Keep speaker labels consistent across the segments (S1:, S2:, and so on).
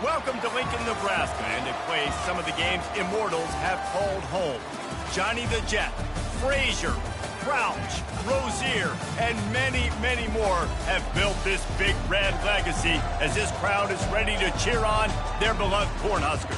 S1: Welcome to Lincoln, Nebraska, and a place some of the game's immortals have called home. Johnny the Jet, Frazier, Crouch, Rozier, and many, many more have built this big red legacy as this crowd is ready to cheer on their beloved Cornhuskers.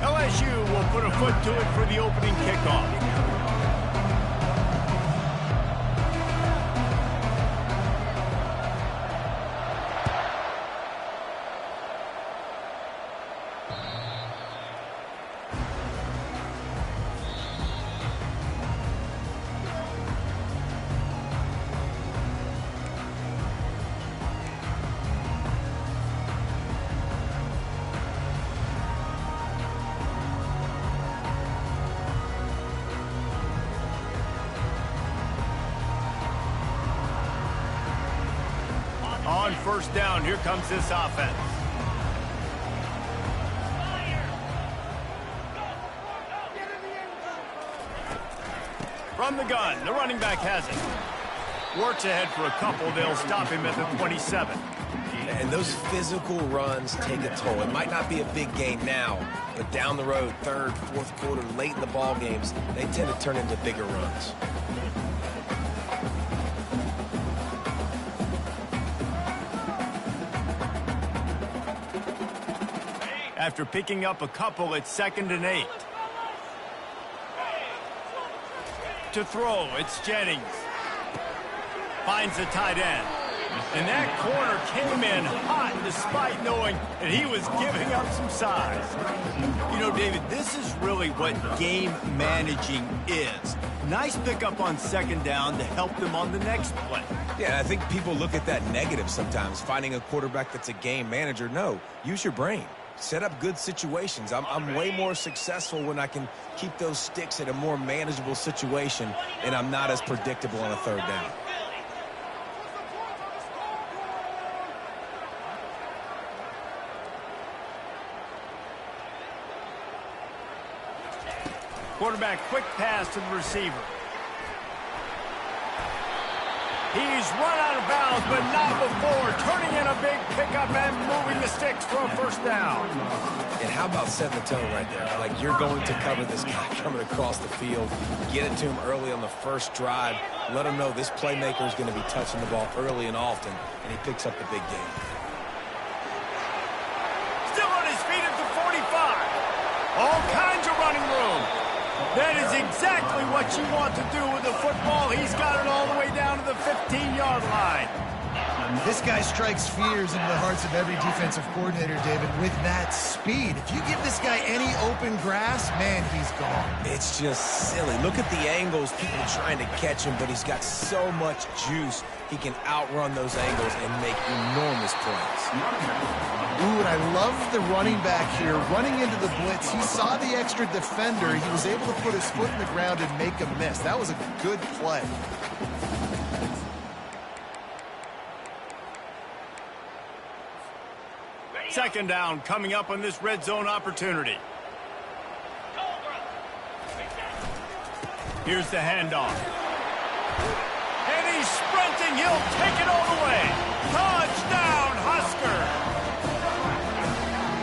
S1: LSU will put a foot to it for the opening kickoff. On first down, here comes this offense. From the gun, the running back has it. Works ahead for a couple. They'll stop him at the 27.
S2: And those physical runs take a toll. It might not be a big gain now, but down the road, third, fourth quarter, late in the ball games, they tend to turn into bigger runs.
S1: After picking up a couple, it's 2nd and 8. To throw, it's Jennings. Finds the tight end. And that corner came in hot despite knowing that he was giving up some size. You know, David, this is really what game managing is. Nice pickup on 2nd down to help them on the next play.
S2: Yeah, I think people look at that negative sometimes, finding a quarterback that's a game manager. No, use your brain. Set up good situations. I'm way more successful when I can keep those sticks at a more manageable situation, and I'm not as predictable on a 3rd down.
S1: Quarterback quick pass to the receiver. He's run out of bounds, but not before turning in a big pickup and moving the sticks for a first down.
S2: And how about setting the tone right there? Like, you're going to cover this guy coming across the field. Get it to him early on the first drive. Let him know this playmaker is going to be touching the ball early and often, and he picks up the big game.
S1: Still on his feet at the 45. All kinds of running room. That is exactly what you want to do with the football. He's got it all the way down to the 15-yard line.
S3: This guy strikes fears into the hearts of every defensive coordinator, David, with that speed. If you give this guy any open grass, man, he's gone.
S2: It's just silly. Look at the angles, people trying to catch him, but he's got so much juice. He can outrun those angles and make enormous plays.
S3: Ooh, and I love the running back here running into the blitz. He saw the extra defender. He was able to put his foot in the ground and make a miss. That was a good play.
S1: Second down coming up on this red zone opportunity. Here's the handoff. And he's sprinting. He'll take it all the way. Touchdown, Husker.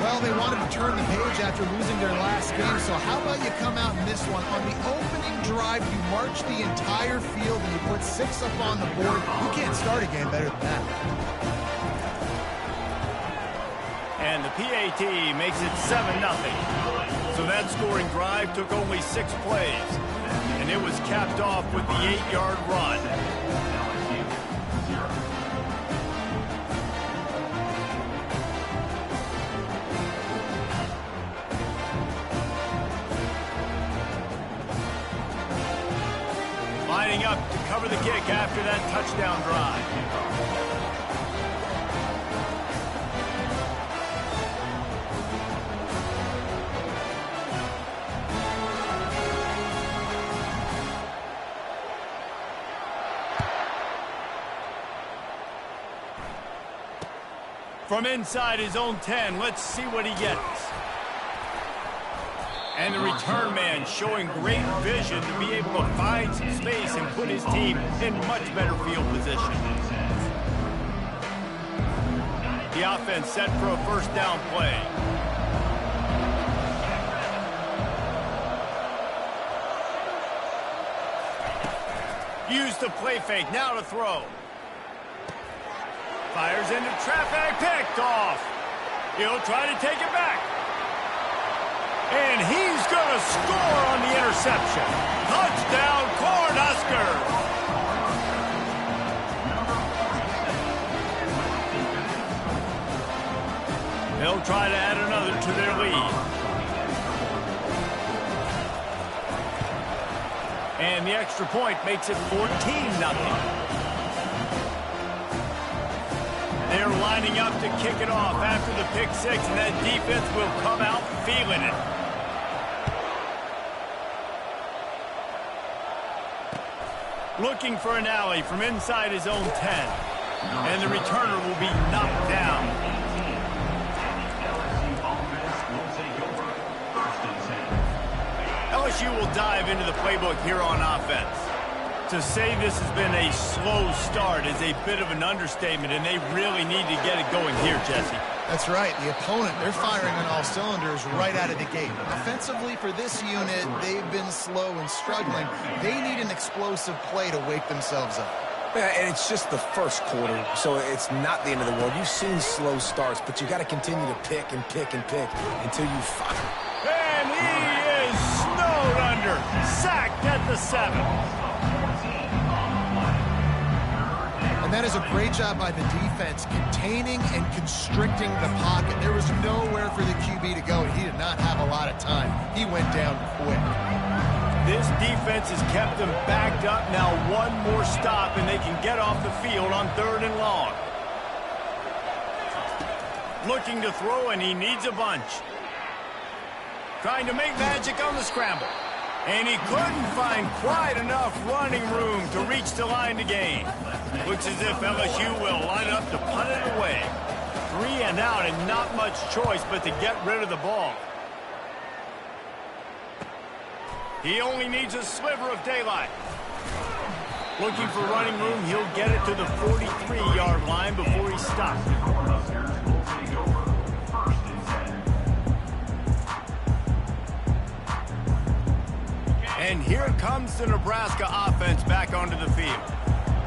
S3: Well, they wanted to turn the page after losing their last game, so how about you come out in this one? On the opening drive, you march the entire field and you put 6 up on the board. You can't start a game better than that.
S1: And the PAT makes it 7-0. So that scoring drive took only 6 plays. And it was capped off with the 8-yard run. lining up to cover the kick after that touchdown drive. From inside his own 10, let's see what he gets. And the return man showing great vision to be able to find some space and put his team in much better field position. The offense set for a first down play. Use the play fake, now to throw. Fires into traffic, picked off. He'll try to take it back. And he's going to score on the interception. Touchdown, Cornhuskers. They'll try to add another to their lead. And the extra point makes it 14-0. They're lining up to kick it off after the pick six, and that defense will come out feeling it. Looking for an alley from inside his own 10. And the returner will be knocked down. LSU will dive into the playbook here on offense. To say this has been a slow start is a bit of an understatement, and they really need to get it going here, Jesse.
S3: That's right. The opponent, they're firing on all cylinders right out of the gate. Offensively, for this unit, they've been slow and struggling. They need an explosive play to wake themselves up.
S2: Yeah, and it's just the first quarter, so it's not the end of the world. You've seen slow starts, but you got to continue to pick and pick and pick until you find.
S1: And he is snowed under, sacked at the 7.
S3: And that is a great job by the defense, containing and constricting the pocket. There was nowhere for the QB to go, and he did not have a lot of time. He went down quick.
S1: This defense has kept them backed up. Now one more stop, and they can get off the field on 3rd and long. Looking to throw, and he needs a bunch. Trying to make magic on the scramble. And he couldn't find quite enough running room to reach the line to gain. Looks as if LSU will line up to punt it away. 3 and out, and not much choice but to get rid of the ball. He only needs a sliver of daylight. Looking for running room, he'll get it to the 43-yard line before he stops. And here comes the Nebraska offense back onto the field.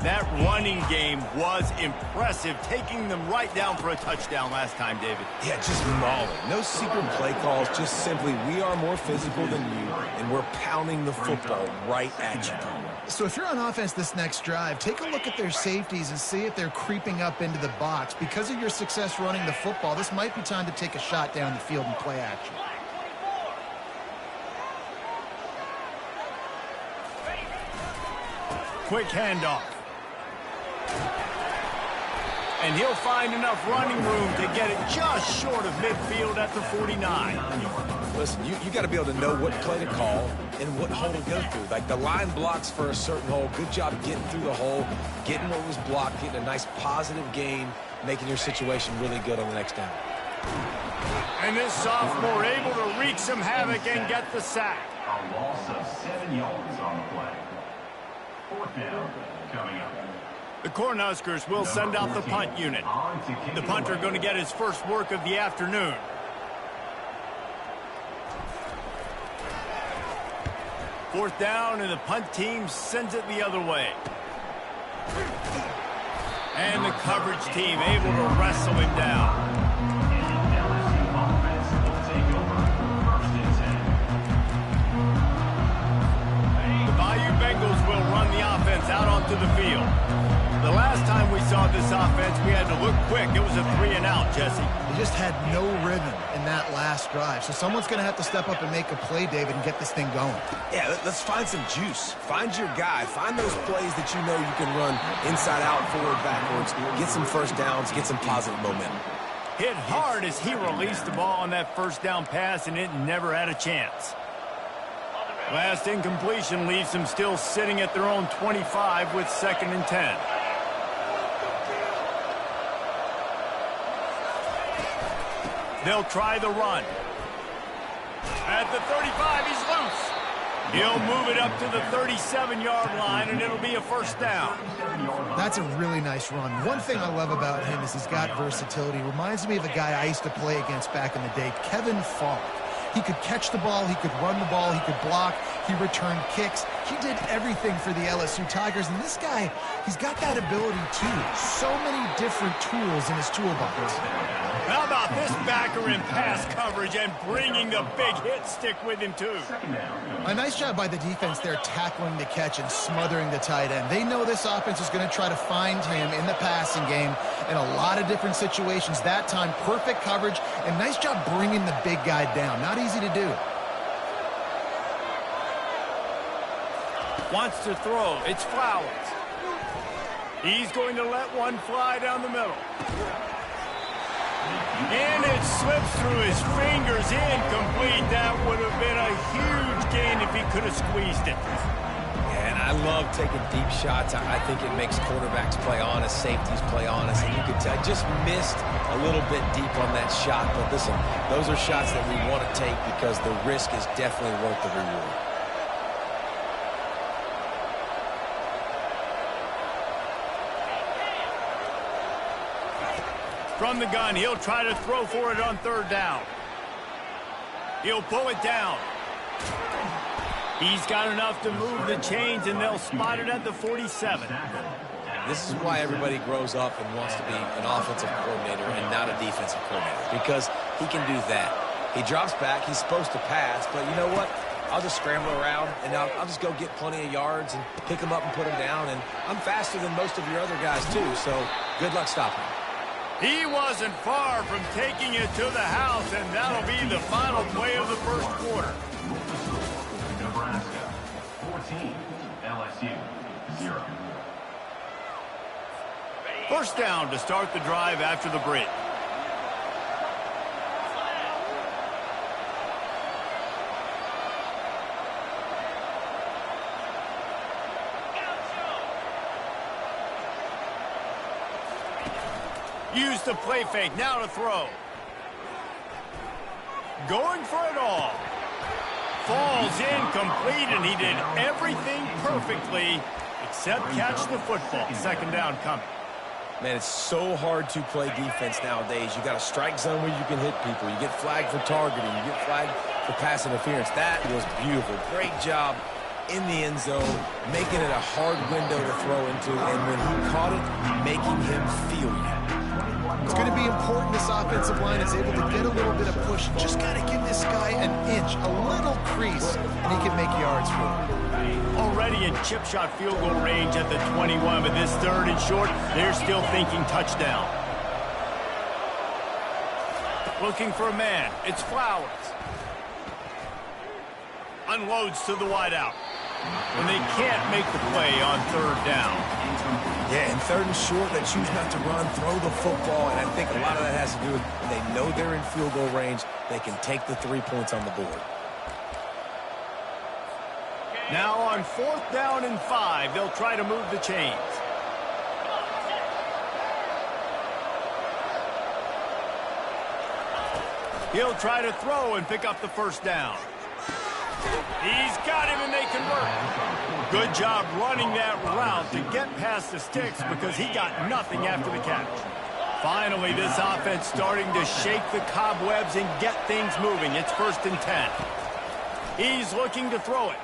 S1: That running game was impressive, taking them right down for a touchdown last time, David.
S2: Yeah, just mauling. No secret play calls, just simply we are more physical than you, and we're pounding the football right at you.
S3: So if you're on offense this next drive, take a look at their safeties and see if they're creeping up into the box. Because of your success running the football, this might be time to take a shot down the field and play action.
S1: Quick handoff. And he'll find enough running room to get it just short of midfield at the 49.
S2: Listen, you got to be able to know what play to call and what hole to go through. Like the line blocks for a certain hole. Good job getting through the hole, getting what was blocked, getting a nice positive gain, making your situation really good on the next down.
S1: And this sophomore able to wreak some havoc and get the sack.
S4: A loss of 7 yards on the play. 4th down coming up.
S1: The Cornhuskers will send out the punt unit. The punter going to get his first work of the afternoon. Fourth down, and the punt team sends it the other way. And the coverage team able to wrestle him down. The Bayou Bengals will run the offense out onto the field. The last time we saw this offense, we had to look quick. It was a 3-and-out, Jesse.
S3: They just had no rhythm in that last drive. So someone's going to have to step up and make a play, David, and get this thing going.
S2: Yeah, let's find some juice. Find your guy. Find those plays that you know you can run inside out, forward, backwards. Get some first downs. Get some positive momentum.
S1: Hit hard as he released the ball on that first down pass, and it never had a chance. Last incompletion leaves them still sitting at their own 25 with 2nd and 10. They'll try the run. At the 35, he's loose. He'll move it up to the 37-yard line, and it'll be a first down.
S3: That's a really nice run. One thing I love about him is he's got versatility. Reminds me of a guy I used to play against back in the day, Kevin Falk. He could catch the ball, he could run the ball, he could block, he returned kicks. He did everything for the LSU Tigers, and this guy, he's got that ability too. So many different tools in his toolbox.
S1: How about this backer in pass coverage and bringing the big hit stick with him too?
S3: A nice job by the defense there tackling the catch and smothering the tight end. They know this offense is going to try to find him in the passing game in a lot of different situations. That time, perfect coverage and nice job bringing the big guy down. Not easy to do.
S1: Wants to throw. It's Flowers. He's going to let one fly down the middle. And it slips through his fingers, incomplete. That would have been a huge gain if he could have squeezed it.
S2: Yeah, and I love taking deep shots. I think it makes quarterbacks play honest, safeties play honest. And you could tell I just missed a little bit deep on that shot. But listen, those are shots that we want to take because the risk is definitely worth the reward.
S1: From the gun, he'll try to throw for it on 3rd down. He'll pull it down. He's got enough to move the chains, and they'll spot it at the 47.
S2: This is why everybody grows up and wants to be an offensive coordinator and not a defensive coordinator, because he can do that. He drops back. He's supposed to pass, but you know what? I'll just scramble around, and I'll just go get plenty of yards and pick them up and put them down, and I'm faster than most of your other guys, too, so good luck stopping him.
S1: He wasn't far from taking it to the house, and that'll be the final play of the first quarter.
S4: Nebraska 14, LSU 0.
S1: First down to start the drive after the break. Use the play fake, now to throw. Going for it all. Falls incomplete, and he did everything perfectly except catch the football. 2nd down coming.
S2: Man, it's so hard to play defense nowadays. You got a strike zone where you can hit people. You get flagged for targeting. You get flagged for pass interference. That was beautiful. Great job in the end zone, making it a hard window to throw into, and when he caught it, making him feel you.
S3: It's going to be important this offensive line is able to get a little bit of push. Just got to give this guy an inch, a little crease, and he can make yards for him.
S1: Already in chip shot field goal range at the 21, but this 3rd and short, they're still thinking touchdown. Looking for a man. It's Flowers. Unloads to the wideout. And they can't make the play on 3rd down.
S2: Yeah, and 3rd and short, they choose not to run, throw the football, and I think a lot of that has to do with they know they're in field goal range. They can take the 3 points on the board.
S1: Now on 4th down and 5, they'll try to move the chains. He'll try to throw and pick up the first down. He's got him, and they convert. Good job running that route to get past the sticks because he got nothing after the catch. Finally, this offense starting to shake the cobwebs and get things moving. It's 1st and 10. He's looking to throw it.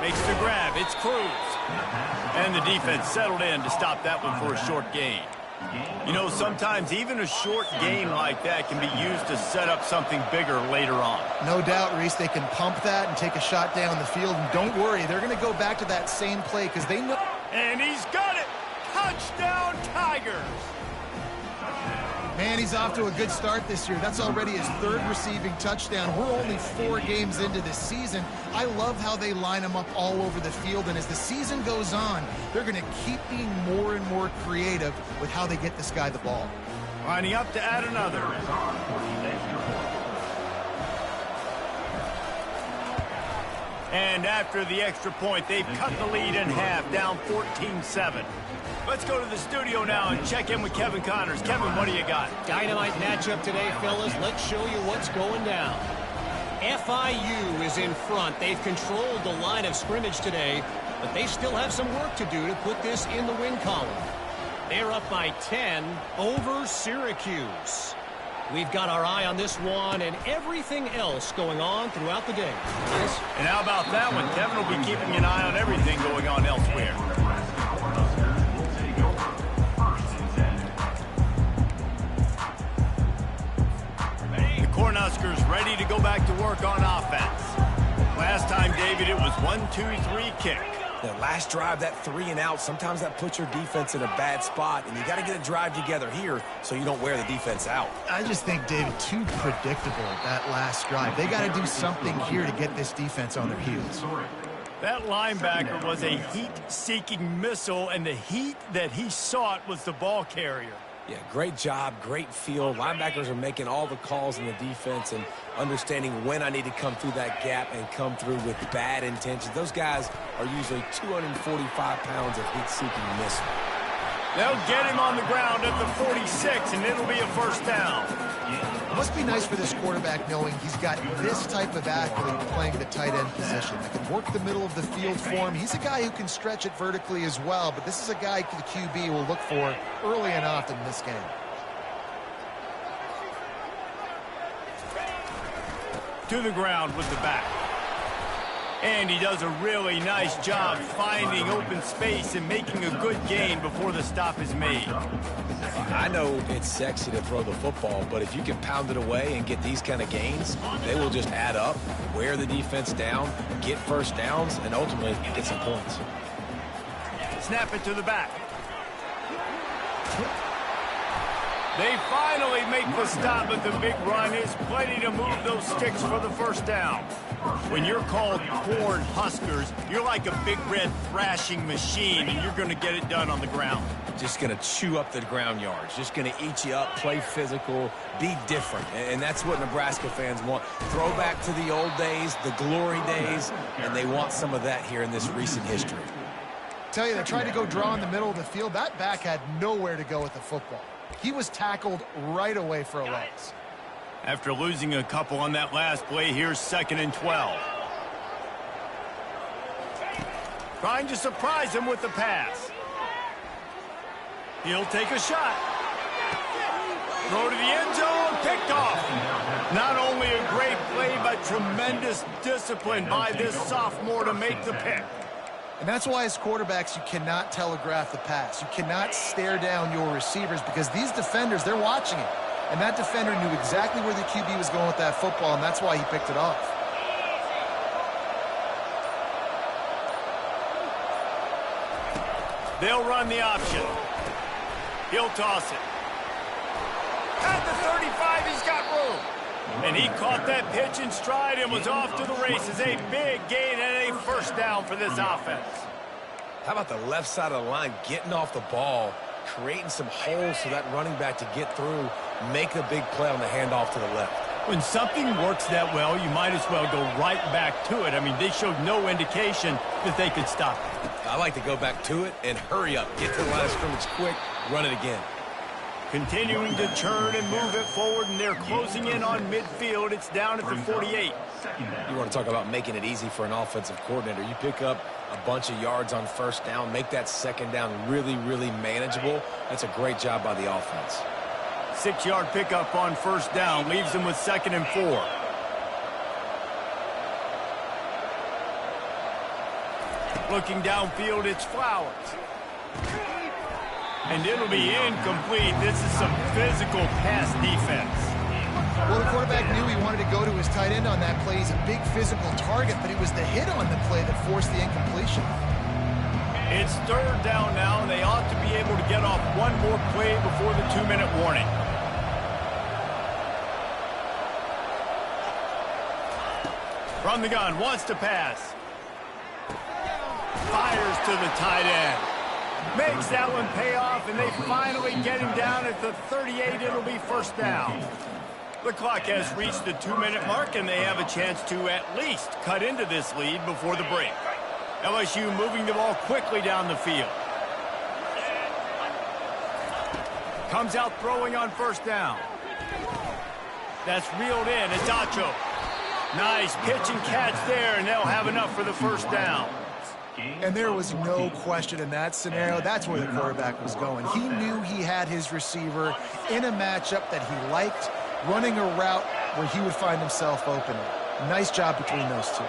S1: Makes the grab. It's Cruz. And the defense settled in to stop that one for a short gain. You know, sometimes even a short game like that can be used to set up something bigger later on.
S3: No doubt, Reese, they can pump that and take a shot down the field. And don't worry, they're going to go back to that same play because they know.
S1: And he's got it. Touchdown, Tigers!
S3: Man, he's off to a good start this year. That's already his third receiving touchdown. We're only 4 games into this season. I love how they line him up all over the field, and as the season goes on, they're going to keep being more and more creative with how they get this guy the ball.
S1: Lining up to add another. And after the extra point, they've cut the lead in half, down 14-7. Let's go to the studio now and check in with Kevin Connors. Kevin, what do you got?
S5: Dynamite matchup today, fellas. Let's show you what's going down. FIU is in front. They've controlled the line of scrimmage today, but they still have some work to do to put this in the win column. They're up by 10 over Syracuse. We've got our eye on this one and everything else going on throughout the day. Yes.
S1: And how about that one? Kevin will be keeping an eye on everything going on elsewhere. Cornhuskers ready to go back to work on offense. Last time, David, it was 1-2-3 kick.
S2: The last drive, that 3 and out, sometimes that puts your defense in a bad spot, and you got to get a drive together here so you don't wear the defense out.
S3: I just think, David, too predictable that last drive. They got to do something here to get this defense on their heels.
S1: That linebacker was a heat-seeking missile, and the heat that he sought was the ball carrier.
S2: Yeah, great job, great feel. Linebackers are making all the calls in the defense and understanding when I need to come through that gap and come through with bad intentions. Those guys are usually 245 pounds of heat-seeking missile.
S1: They'll get him on the ground at the 46, and it'll be a first down.
S3: It must be nice for this quarterback knowing he's got this type of athlete playing the tight end position that can work the middle of the field for him. He's a guy who can stretch it vertically as well, but this is a guy the QB will look for early and often in this game.
S1: To the ground with the back. And he does a really nice job finding open space and making a good gain before the stop is made.
S2: I know it's sexy to throw the football, but if you can pound it away and get these kind of gains, they will just add up, wear the defense down, get first downs, and ultimately get some points.
S1: Snap it to the back. They finally make the stop, but the big run is plenty to move those sticks for the first down. When you're called Corn Huskers, you're like a big red thrashing machine, and you're going to get it done on the ground.
S2: Just going to chew up the ground yards, just going to eat you up, play physical, be different. And that's what Nebraska fans want. Throwback to the old days, the glory days, and they want some of that here in this recent history.
S3: Tell you, they tried to go draw in the middle of the field. That back had nowhere to go with the football. He was tackled right away for a loss.
S1: After losing a couple on that last play, here's 2nd and 12. Trying to surprise him with the pass. He'll take a shot. Throw to the end zone, picked off. Not only a great play, but tremendous discipline by this sophomore to make the pick.
S3: And that's why as quarterbacks, you cannot telegraph the pass. You cannot stare down your receivers because these defenders, they're watching it. And that defender knew exactly where the QB was going with that football, and that's why he picked it off.
S1: They'll run the option. He'll toss it. At the 35, he's got room. And he caught that pitch in stride and was off to the races. A big gain and a first down for this offense.
S2: How about the left side of the line getting off the ball, creating some holes for that running back to get through, make a big play on the handoff to the left.
S1: When something works that well, you might as well go right back to it. I mean, they showed no indication that they could stop it.
S2: I like to go back to it and hurry up. Get to the line of scrimmage quick, run it again.
S1: Continuing to turn and move it forward, and they're closing in on midfield. It's down at the 48.
S2: You want to talk about making it easy for an offensive coordinator. You pick up a bunch of yards on first down, make that second down really, really manageable. That's a great job by the offense.
S1: 6-yard pickup on first down leaves them with 2nd and 4. Looking downfield, it's Flowers. And it'll be incomplete. This is some physical pass defense.
S3: Well, the quarterback knew he wanted to go to his tight end on that play. He's a big physical target, but it was the hit on the play that forced the incompletion.
S1: It's third down now, and they ought to be able to get off one more play before the 2-minute warning. From the gun, wants to pass. Fires to the tight end. Makes that one pay off, and they finally get him down at the 38. It'll be first down. The clock has reached the 2-minute mark, and they have a chance to at least cut into this lead before the break. LSU moving the ball quickly down the field. Comes out throwing on first down. That's reeled in. It's Acho. Nice pitch and catch there, and they'll have enough for the first down.
S3: And there was no question in that scenario. That's where the quarterback was going. He knew he had his receiver in a matchup that he liked, running a route where he would find himself open. Nice job between those two.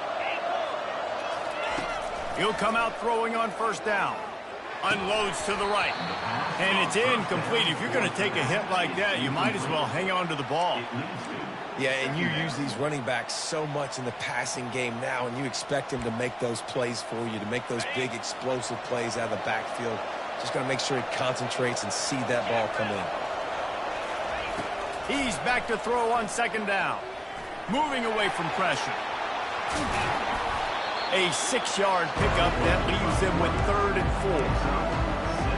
S1: He'll come out throwing on first down. Unloads to the right. And it's incomplete. If you're going to take a hit like that, you might as well hang on to the ball.
S2: Yeah, and you use these running backs so much in the passing game now, and you expect him to make those plays for you, to make those big explosive plays out of the backfield. Just got to make sure he concentrates and see that ball come in.
S1: He's back to throw on second down. Moving away from pressure. A 6-yard pickup that leaves them with 3rd and 4.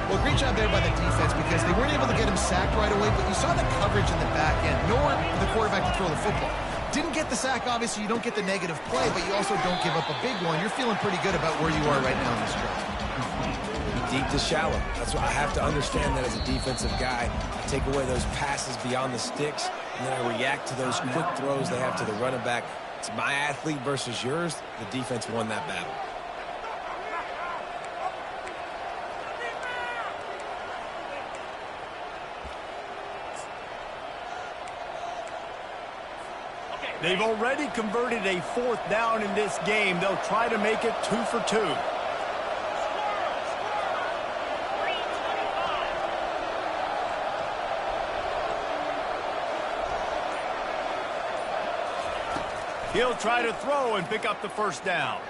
S3: Well, great job there by the defense because they weren't able to get him sacked right away, but you saw the coverage in the back end. Nowhere for the quarterback to throw the football. Didn't get the sack, obviously. You don't get the negative play, but you also don't give up a big one. You're feeling pretty good about where you are right now in this drive.
S2: Deep to shallow. That's why I have to understand that as a defensive guy. I take away those passes beyond the sticks, and then I react to those quick throws they have to the running back. It's my athlete versus yours. The defense won that battle.
S1: They've already converted a 4th down in this game. They'll try to make it 2 for 2. He'll try to throw and pick up the first down.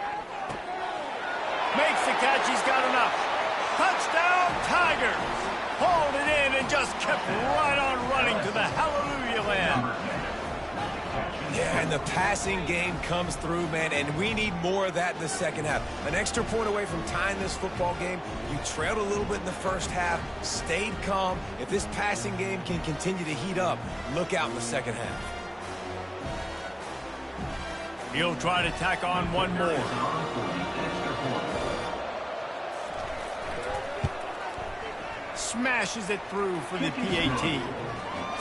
S1: Makes the catch. He's got enough. Touchdown, Tigers. Hauled it in and just kept right on running to the hallelujah land.
S2: Yeah, and the passing game comes through, man, and we need more of that in the second half. An extra point away from tying this football game. You trailed a little bit in the first half, stayed calm. If this passing game can continue to heat up, look out in the second half.
S1: He'll try to tack on one more. Smashes it through for the PAT.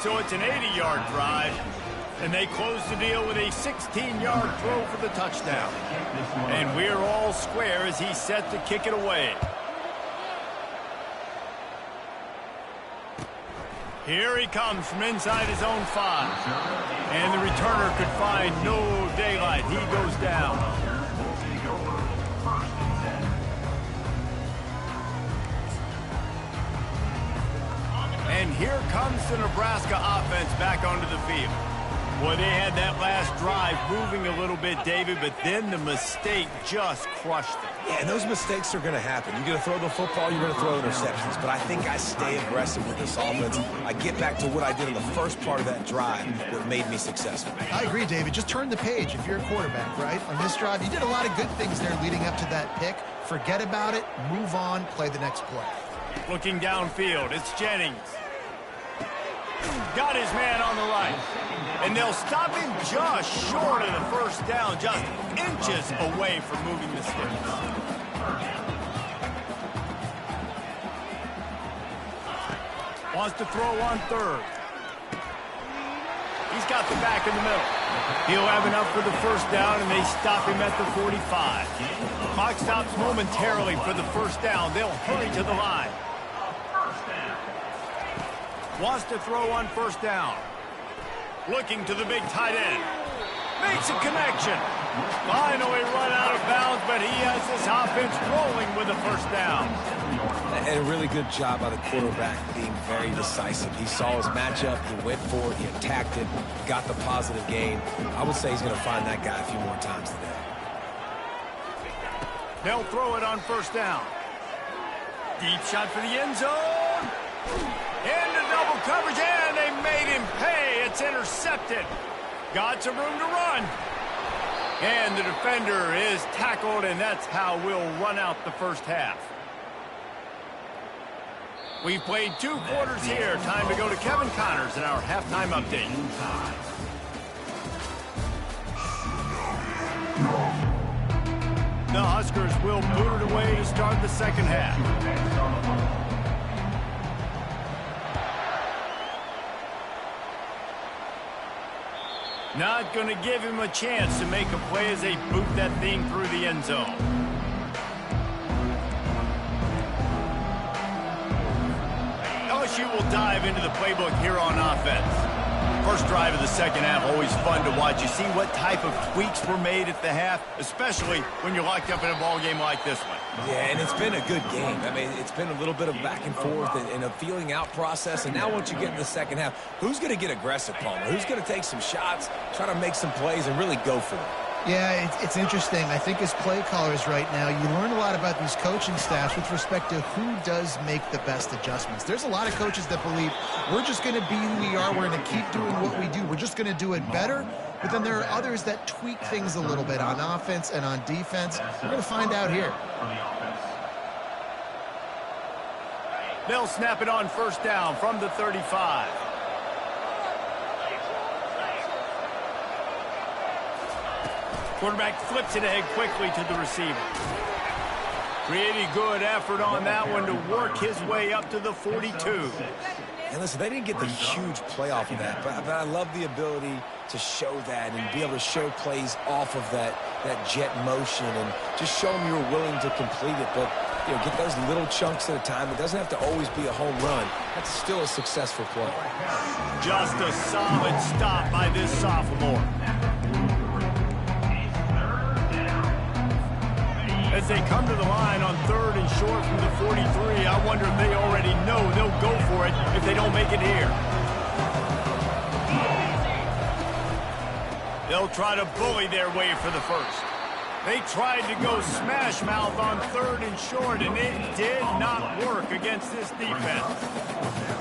S1: So it's an 80-yard drive. And they close the deal with a 16-yard throw for the touchdown. And we're all square as he's set to kick it away. Here he comes from inside his own 5. And the returner could find no daylight. He goes down. And here comes the Nebraska offense back onto the field. Boy, they had that last drive moving a little bit, David, but then the mistake just crushed them.
S2: Yeah, and those mistakes are going to happen. You're going to throw the football, you're going to throw interceptions. But I think I stay aggressive with this offense. I get back to what I did in the first part of that drive, what made me successful.
S3: I agree, David. Just turn the page if you're a quarterback, right? On this drive, you did a lot of good things there leading up to that pick. Forget about it, move on, play the next play.
S1: Looking downfield, it's Jennings. Got his man on the right. And they'll stop him just short of the first down, just inches away from moving the sticks. Wants to throw on third. He's got the back in the middle. He'll have enough for the first down, and they stop him at the 45. The clock stops momentarily for the first down. They'll hurry to the line. Wants to throw on first down. Looking to the big tight end. Makes a connection. Finally run out of bounds, but he has this offense rolling with a first down.
S2: And a really good job by the quarterback being very decisive. He saw his matchup, he went for it, he attacked it, got the positive gain. I would say he's going to find that guy a few more times today.
S1: They'll throw it on first down. Deep shot for the end zone. Into double coverage, and they made him pay. It's intercepted. Got some room to run. And the defender is tackled, and that's how we'll run out the first half. We've played 2 quarters here. Time to go to Kevin Connors in our halftime update. The Huskers will boot it away to start the second half. Not going to give him a chance to make a play as they boot that thing through the end zone. LSU will dive into the playbook here on offense. First drive of the second half, always fun to watch. You see what type of tweaks were made at the half, especially when you're locked up in a ball game like this one.
S2: Yeah, and it's been a good game. I mean, it's been a little bit of back and forth and a feeling out process. And now once you get in the second half, who's going to get aggressive, Palmer? Who's going to take some shots, try to make some plays, and really go for it?
S3: Yeah, it's interesting. I think as play callers right now, you learn a lot about these coaching staffs with respect to who does make the best adjustments. There's a lot of coaches that believe we're just going to be who we are. We're going to keep doing what we do. We're just going to do it better. But then there are others that tweak things a little bit on offense and on defense. We're going to find out here.
S1: They'll snap it on first down from the 35. Quarterback flips it ahead quickly to the receiver. Pretty good effort on that one to work his way up to the 42.
S2: And listen, they didn't get the huge play off of that, but I love the ability to show that and be able to show plays off of that jet motion and just show them you're willing to complete it. But, you know, get those little chunks at a time. It doesn't have to always be a home run. That's still a successful play.
S1: Just a solid stop by this sophomore. As they come to the line on 3rd and short from the 43, I wonder if they already know they'll go for it if they don't make it here. They'll try to bully their way for the first. They tried to go smash mouth on 3rd and short, and it did not work against this defense.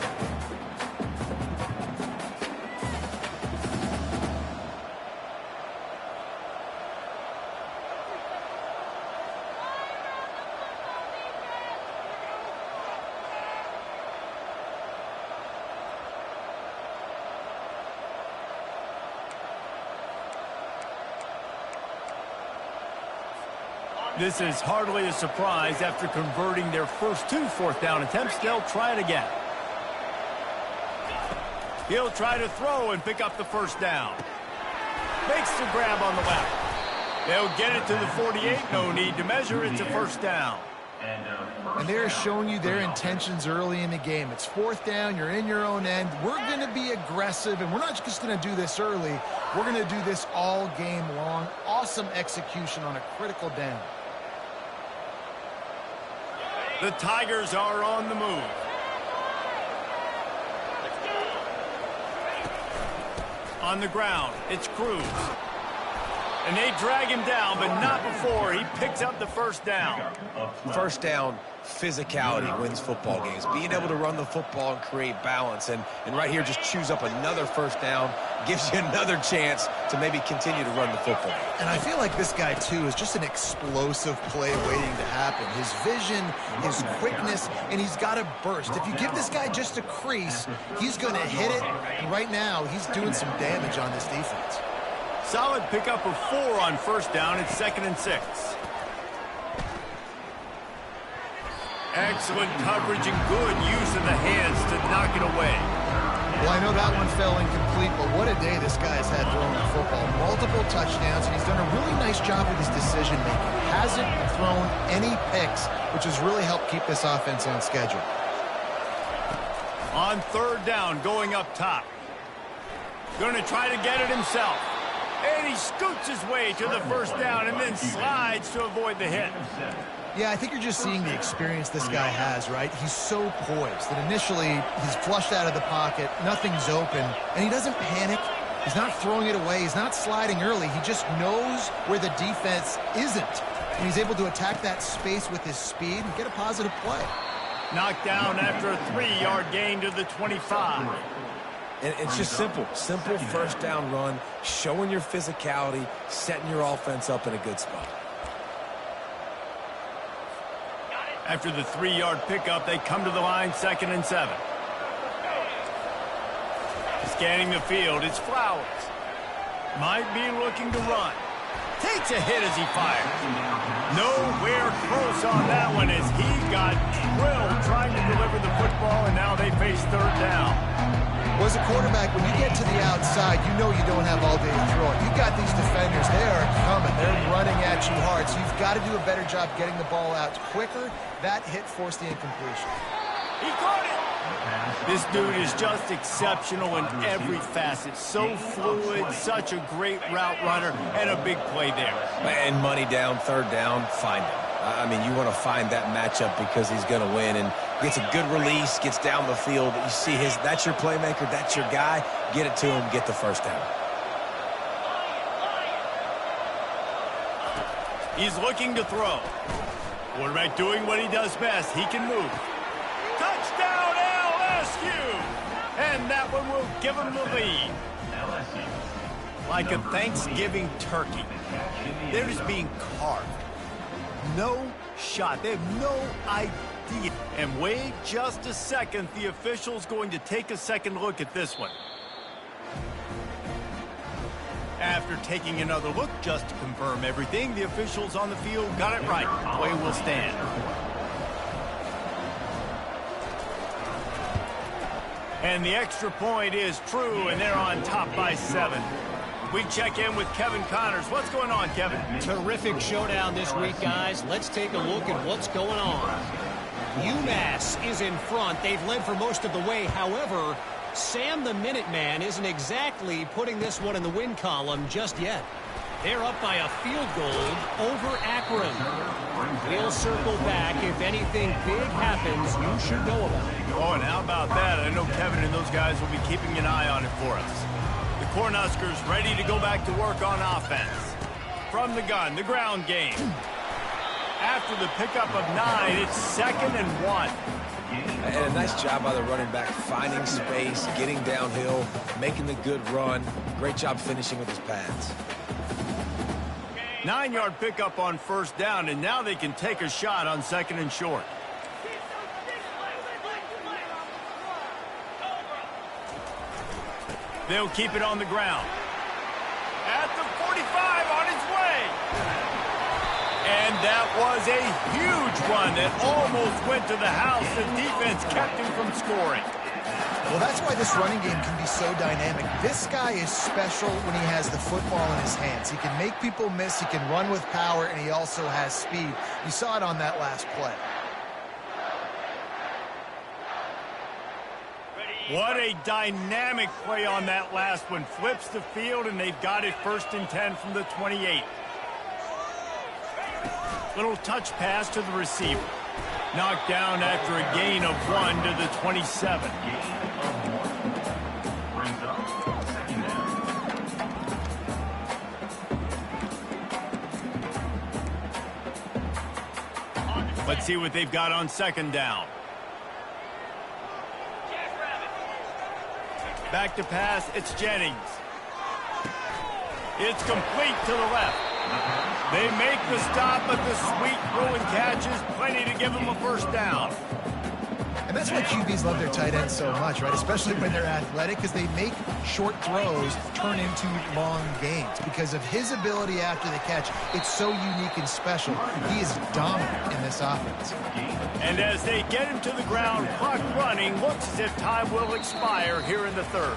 S1: This is hardly a surprise. After converting their first 2 fourth-down attempts, they'll try it again. He'll try to throw and pick up the first down. Makes the grab on the left. They'll get it to the 48. No need to measure. It's a first down.
S3: And they're showing you their intentions early in the game. It's 4th down. You're in your own end. We're going to be aggressive, and we're not just going to do this early. We're going to do this all game long. Awesome execution on a critical down.
S1: The Tigers are on the move. On the ground, it's Cruz. And they drag him down, but not before he picks up the first down.
S2: First down, physicality wins football games. Being able to run the football and create balance. And right here, just choose up another first down, gives you another chance to maybe continue to run the football.
S3: And I feel like this guy, too, is just an explosive play waiting to happen. His vision, his quickness, and he's got a burst. If you give this guy just a crease, he's going to hit it. And right now, he's doing some damage on this defense.
S1: Solid pickup of 4 on first down. It's 2nd and 6. Excellent coverage and good use of the hands to knock it away.
S3: Well, I know that one fell incomplete, but what a day this guy's had throwing the football. Multiple touchdowns, and he's done a really nice job with his decision-making. Hasn't thrown any picks, which has really helped keep this offense on schedule.
S1: On 3rd down, going up top. Going to try to get it himself. And he scoots his way to the first down and then slides to avoid the hit.
S3: Yeah, I think you're just seeing the experience this guy has, right? He's so poised that initially he's flushed out of the pocket, nothing's open, and he doesn't panic. He's not throwing it away. He's not sliding early. He just knows where the defense isn't, and he's able to attack that space with his speed and get a positive play.
S1: Knocked down after a 3-yard gain to the 25.
S2: And it's just simple first down run, showing your physicality, setting your offense up in a good spot.
S1: After the 3-yard pickup, they come to the line, 2nd and 7. Scanning the field, it's Flowers. Might be looking to run. Takes a hit as he fires. Nowhere close on that one as he got drilled trying to deliver the football, and now they face 3rd down.
S3: Well, as a quarterback, when you get to the outside, you know you don't have all day to throw it. You've got these defenders. They are coming. They're running at you hard, so you've got to do a better job getting the ball out quicker. That hit forced the incompletion.
S1: He caught it. This dude is just exceptional in every facet. So fluid, such a great route runner, and a big play there.
S2: And money down, 3rd down, find him. I mean, you want to find that matchup because he's going to win, and gets a good release, gets down the field. You see that's your playmaker, that's your guy. Get it to him, get the 1st down.
S1: He's looking to throw. Quarterback doing what he does best. He can move. Touchdown, LSU! And that one will give him the lead. Like a Thanksgiving turkey. They're just being carved. No shot. They have no idea. And wait just a second. The official's going to take a second look at this one. After taking another look just to confirm everything, the officials on the field got it right. Play will stand. And the extra point is true, and they're on top by 7. We check in with Kevin Connors. What's going on, Kevin?
S5: Terrific showdown this week, guys. Let's take a look at what's going on. UMass is in front. They've led for most of the way. However, Sam the Minuteman isn't exactly putting this one in the win column just yet. They're up by a field goal over Akron. We'll circle back. If anything big happens, you should know about it.
S1: Oh, and how about that? I know Kevin and those guys will be keeping an eye on it for us. The Cornhuskers ready to go back to work on offense. From the gun, the ground game. After the pickup of 9, it's 2nd and 1.
S2: And a nice job by the running back, finding space, getting downhill, making the good run. Great job finishing with his pads.
S1: 9-yard pickup on 1st down, and now they can take a shot on 2nd and short. They'll keep it on the ground. At the 45, on its way. And that was a huge run that almost went to the house. The defense kept him from scoring.
S3: Well, that's why this running game can be so dynamic. This guy is special when he has the football in his hands. He can make people miss, he can run with power, and he also has speed. You saw it on that last play.
S1: What a dynamic play on that last one. Flips the field, and they've got it 1st and 10 from the 28. Little touch pass to the receiver. Knocked down after a gain of 1 to the 27. Let's see what they've got on 2nd down. Back to pass, it's Jennings. It's complete to the left. They make the stop, but the sweet throw and catch is plenty to give them a 1st down.
S3: And that's why QBs love their tight ends so much, right? Especially when they're athletic, because they make short throws turn into long gains. Because of his ability after the catch, it's so unique and special. He is dominant in this offense.
S1: And as they get him to the ground, clock running, looks as if time will expire here in the 3rd.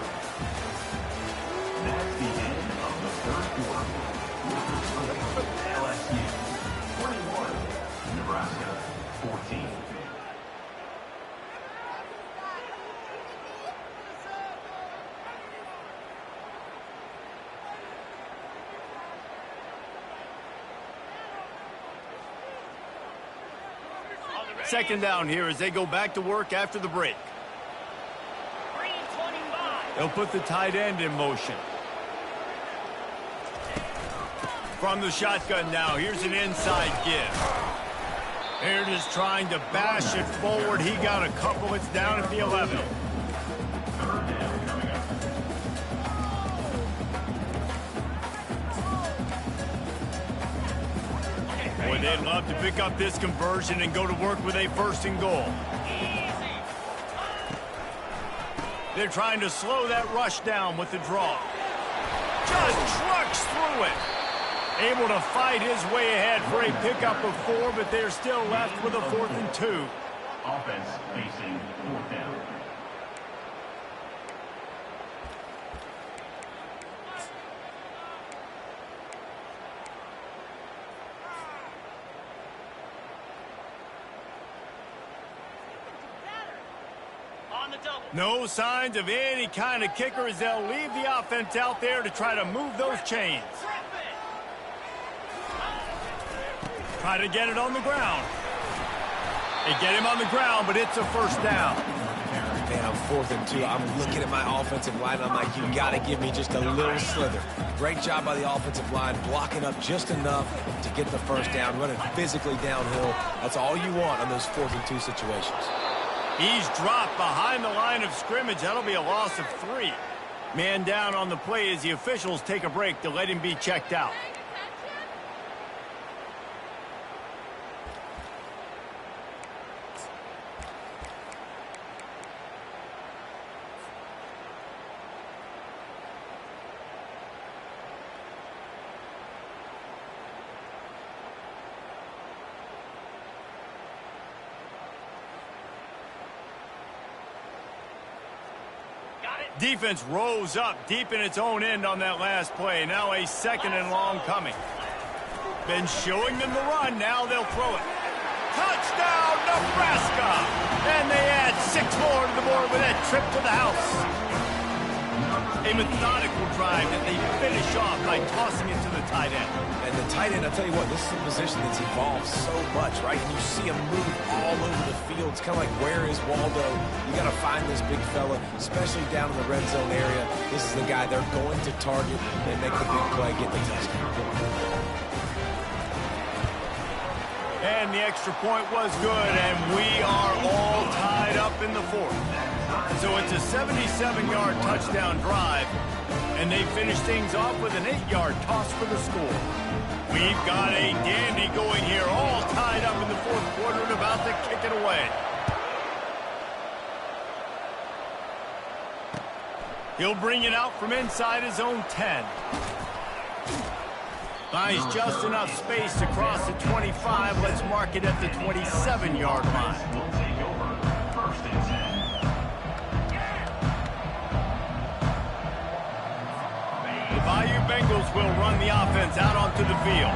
S4: That's the end of the 3rd quarter. LSU 21, Nebraska 14.
S1: Second down here as they go back to work after the break. They'll put the tight end in motion. From the shotgun now, here's an inside give. They're just trying to bash it forward. He got a couple. It's down at the 11. Boy, they'd love to pick up this conversion and go to work with a 1st and goal. They're trying to slow that rush down with the draw. Just trucks through it. Able to fight his way ahead for a pickup of 4, but they're still left with a 4th and 2.
S4: Offense facing 4th down.
S1: No signs of any kind of kicker as they'll leave the offense out there to try to move those chains. Try to get it on the ground. They get him on the ground, but it's a 1st down.
S2: Man, I'm 4th and 2. I'm looking at my offensive line. I'm like, you got to give me just a little slither. Great job by the offensive line, blocking up just enough to get the 1st down, running physically downhill. That's all you want on those 4th and 2 situations.
S1: He's dropped behind the line of scrimmage. That'll be a loss of 3. Man down on the play as the officials take a break to let him be checked out. Defense rose up deep in its own end on that last play. Now a 2nd and long coming. Been showing them the run. Now they'll throw it. Touchdown, Nebraska! And they add 6 more to the board with that trip to the house. A methodical drive that they finish off by tossing it to the tight end.
S2: And the tight end, I'll tell you what, this is a position that's evolved so much, right? And you see him move all over the field. It's kind of like, where is Waldo? You got to find this big fella, especially down in the red zone area. This is the guy they're going to target and make the big play, get the touchdown.
S1: And the extra point was good, and we are all tied up in the 4th. So it's a 77-yard touchdown drive, and they finish things off with an 8-yard toss for the score. We've got a dandy going here, all tied up in the 4th quarter and about to kick it away. He'll bring it out from inside his own 10. Buys just enough space to cross the 25. Let's mark it at the 27-yard line.
S4: Will take over 1st and 10.
S1: The Bayou Bengals will run the offense out onto the field.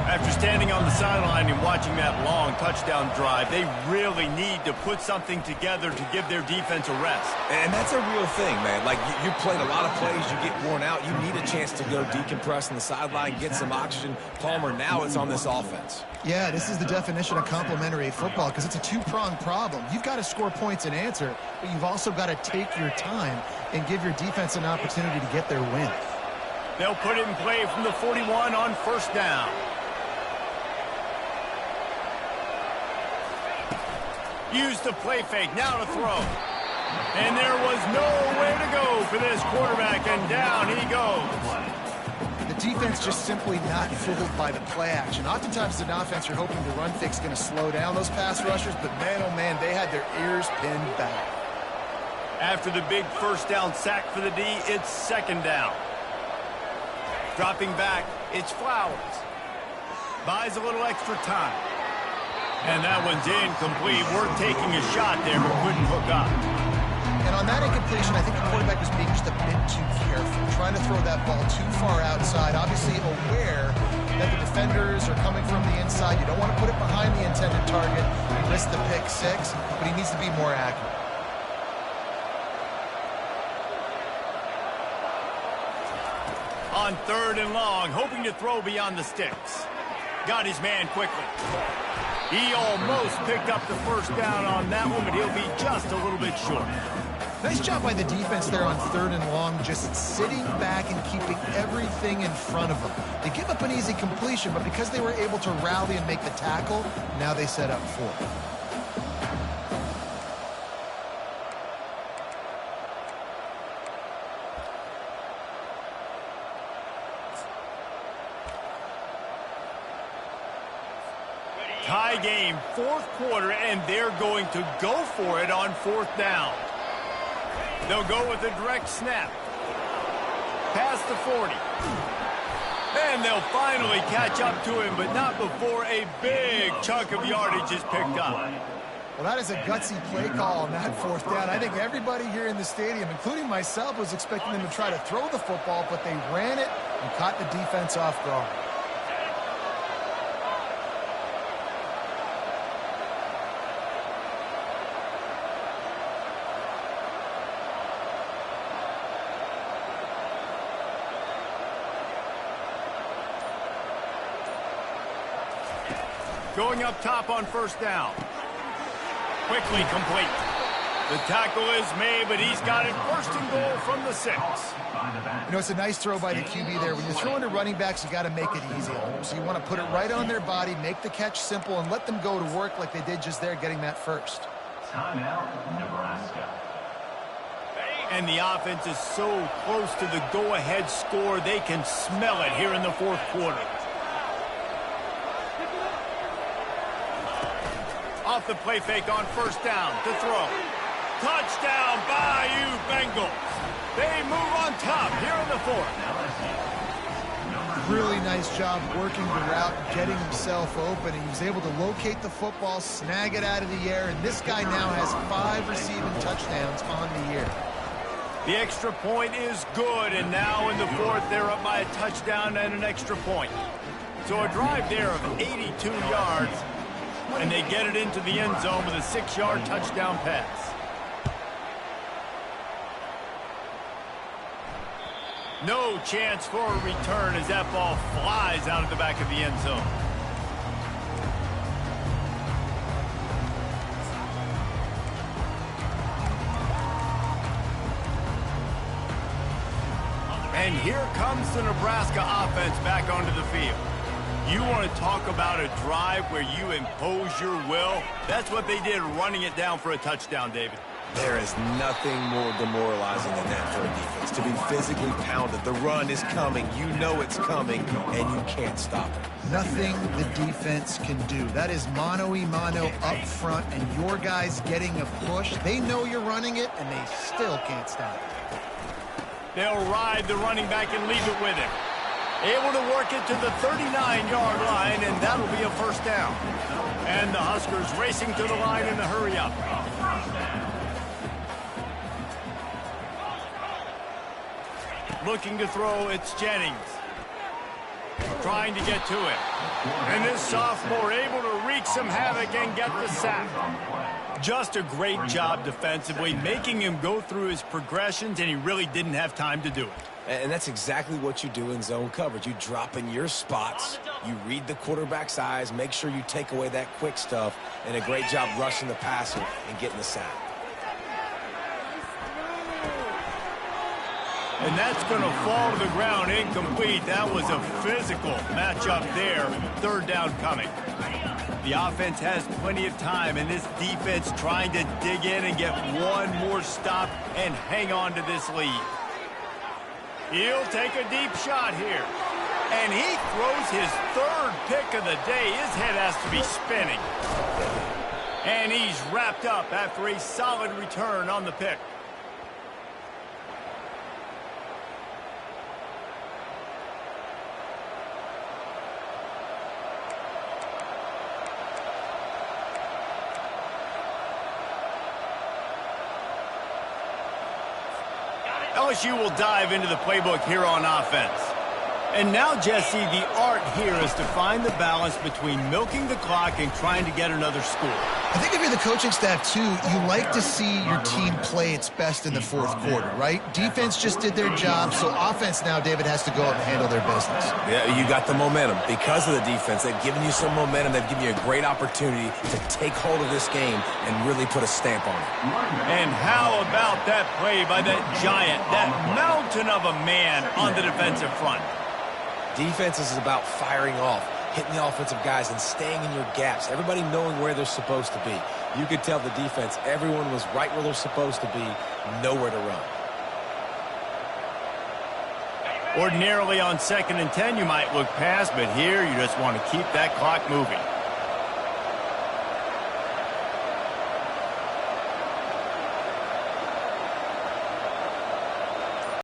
S1: After standing on the sideline and watching that long touchdown drive, they really need to put something together to give their defense a rest.
S2: And that's a real thing, man. Like, you played a lot of plays, you get worn out. You need a chance to go decompress on the sideline, get some oxygen. Palmer, now it's on this offense.
S3: Yeah, this is the definition of complementary football because it's a 2-pronged problem. You've got to score points and answer, but you've also got to take your time and give your defense an opportunity to get their win.
S1: They'll put it in play from the 41 on 1st down. Use the play fake, now to throw. And there was nowhere to go for this quarterback, and down he goes.
S3: The defense just simply not fooled by the play action. Oftentimes, an offense you're hoping the run fix is going to slow down those pass rushers, but man, oh man, they had their ears pinned back.
S1: After the big 1st down sack for the D, it's 2nd down. Dropping back, it's Flowers. Buys a little extra time. And that one's incomplete. Worth taking a shot there, but couldn't hook up.
S3: And on that incompletion, I think the quarterback was being just a bit too careful, trying to throw that ball too far outside, obviously aware that the defenders are coming from the inside. You don't want to put it behind the intended target and risk the pick 6, but he needs to be more accurate.
S1: On 3rd and long, hoping to throw beyond the sticks. Got his man quickly. He almost picked up the 1st down on that one, but he'll be just a little bit short.
S3: Nice job by the defense there on 3rd and long, just sitting back and keeping everything in front of them. They give up an easy completion, but because they were able to rally and make the tackle, now they set up 4th.
S1: Tie game, 4th quarter, and they're going to go for it on 4th down. They'll go with a direct snap. Past the 40. And they'll finally catch up to him, but not before a big chunk of yardage is picked up.
S3: Well, that is a gutsy play call on that 4th down. I think everybody here in the stadium, including myself, was expecting them to try to throw the football, but they ran it and caught the defense off guard.
S1: Going up top on 1st down. Quickly complete. The tackle is made, but he's got it 1st and goal from the 6.
S3: You know, it's a nice throw by the QB there. When you're throwing to running backs, you got to make it easy. So you want to put it right on their body, make the catch simple, and let them go to work like they did just there, getting that 1st.
S4: Timeout, Nebraska.
S1: And the offense is so close to the go-ahead score, they can smell it here in the 4th quarter. Off the play fake on 1st down to throw. Touchdown, Bayou Bengals. They move on top here in the 4th.
S3: Really nice job working the route, getting himself open. He was able to locate the football, snag it out of the air, and this guy now has 5 receiving touchdowns on the year.
S1: The extra point is good, and now in the 4th, they're up by a touchdown and an extra point. So a drive there of 82 yards. And they get it into the end zone with a 6-yard touchdown pass. No chance for a return as that ball flies out of the back of the end zone. And here comes the Nebraska offense back onto the field. You want to talk about a drive where you impose your will? That's what they did, running it down for a touchdown, David.
S2: There is nothing more demoralizing than that for a defense, to be physically pounded. The run is coming. You know it's coming, and you can't stop it.
S3: Nothing the defense can do. That is mano-a-mano up front, and your guys getting a push. They know you're running it, and they still can't stop it.
S1: They'll ride the running back and leave it with him. Able to work it to the 39-yard line, and that'll be a 1st down. And the Huskers racing to the line in a hurry up. Looking to throw, it's Jennings. Trying to get to it. And this sophomore able to wreak some havoc and get the sack. Just a great job defensively, making him go through his progressions, and he really didn't have time to do it.
S2: And that's exactly what you do in zone coverage. You drop in your spots, you read the quarterback's eyes, make sure you take away that quick stuff, and a great job rushing the passer and getting the sack.
S1: And that's going to fall to the ground incomplete. That was a physical matchup there. 3rd down coming. The offense has plenty of time, and this defense trying to dig in and get one more stop and hang on to this lead. He'll take a deep shot here. And he throws his 3rd pick of the day. His head has to be spinning. And he's wrapped up after a solid return on the pick. LSU will dive into the playbook here on offense. And now, Jesse, the art here is to find the balance between milking the clock and trying to get another score.
S3: I think if you're the coaching staff, too, you like to see your team play its best in the fourth quarter, right? Defense just did their job, so offense now, David, has to go up and handle their business.
S2: Yeah, you got the momentum. Because of the defense, they've given you some momentum. They've given you a great opportunity to take hold of this game and really put a stamp on it.
S1: And how about that play by that giant, that mountain of a man on the defensive front?
S2: Defense is about firing off, hitting the offensive guys, and staying in your gaps. Everybody knowing where they're supposed to be. You could tell the defense, everyone was right where they're supposed to be, nowhere to run.
S1: Ordinarily on 2nd and 10, you might look past, but here you just want to keep that clock moving.